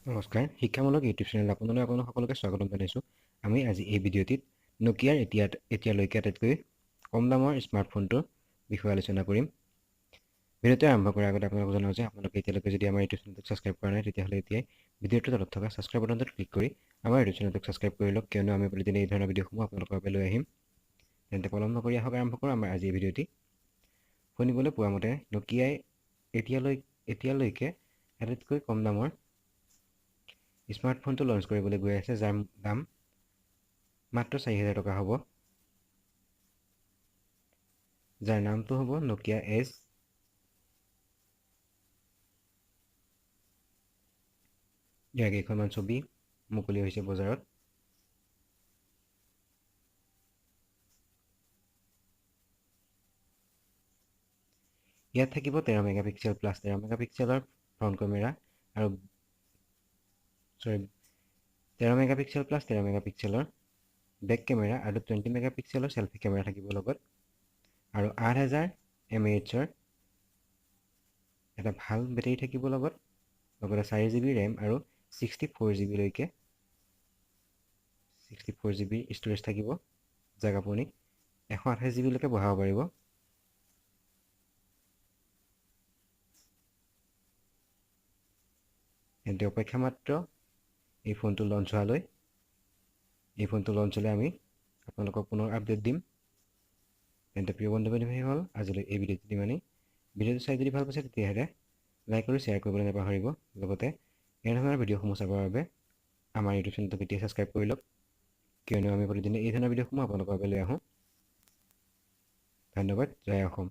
নমস্কাৰ শিক্ষামূলক YouTube channel আপোনালোক সকলোকে স্বাগতম জনাইছোঁ। আমি আজি এই ভিডিঅ'টিত নকিয়াৰ এতিয়ালৈকে আটাইতকৈ কম দামৰ স্মাৰ্টফোনটোৰ বিষয়ে আলোচনা কৰিম। ভিডিঅ'টো আৰম্ভ কৰাৰ আগতে আপোনালোকক জনাওঁ যে আপোনালোকে এতিয়ালৈকে যদি আমাৰ ইউটিউব চেনেলটোক ছাবস্ক্ৰাইব কৰা নাই তেতিয়াহ'লে এতিয়াই ভিডিঅ'টোৰ তলত থকা ছাবস্ক্ৰাইব বাটনটোত ক্লিক কৰি আমাৰ ইউটিউব চেনেলটোক ছাবস্ক্ৰাইব কৰি লওক, কিয়নো আমি প্ৰতিদিনে এই ধৰণৰ ভিডিঅ'সমূহ আপোনালোকৰ বাবে লৈ আহিম। তেন্তে পলম নকৰি আহক আৰম্ভ কৰোঁ আমাৰ আজি এই ভিডিঅ'টি। শুনিবলৈ পোৱা মতে নকিয়াই এতিয়ালৈকে আটাইতকৈ কম দামৰ স্মাৰ্টফোনটো লঞ্চ কৰিবলৈ গৈ আছে, যাৰ দাম মাত্ৰ ৪,০০০ টকা হ'ব, যাৰ নামটো হ'ব নকিয়া এজ। ইয়াৰ কেইখনমান ছবি মুকলি হৈছে বজাৰত। ইয়াত থাকিব 13 মেগাপিক্সেল প্লাছ 13 মেগাপিক্সেলৰ ফ্ৰণ্ট কেমেৰা আৰু 13 মেগাপিক্সেল প্লাছ 13 মেগাপিক্সেলৰ বেক কেমেৰা আৰু 20 মেগাপিক্সেলৰ চেলফি কেমেৰা থাকিব লগত, আৰু ৮,০০০ mAhৰ এটা ভাল বেটেৰী থাকিব লগতে 4GB ৰেম আৰু 64GB ষ্ট'ৰেজ থাকিব, যাক আপুনি 128GB লৈকে বঢ়াব পাৰিব। তেন্তে অপেক্ষা মাত্ৰ এই ফোনটো লঞ্চ হোৱালৈ। এই ফোনটো লঞ্চ হ'লে আমি আপোনালোকক পুনৰ আপডেট দিম। তেন্তে প্ৰিয় বন্ধু বান্ধৱীসকল, আজিলৈ এই ভিডিঅ'টো ইমানেই। ভিডিঅ'টো চাই যদি ভাল পাইছে তেতিয়াহ'লে লাইক আৰু শ্বেয়াৰ কৰিবলৈ নাপাহৰিব। লগতে এনেধৰণৰ ভিডিঅ'সমূহ চাবৰ বাবে আমাৰ ইউটিউব চেনেলটোক এতিয়া ছাবস্ক্ৰাইব কৰি লওক, কিয়নো আমি প্ৰতিদিনে এই ধৰণৰ ভিডিঅ'সমূহ আপোনালোকৰ বাবে লৈ আহোঁ। ধন্যবাদ। জয় অসম।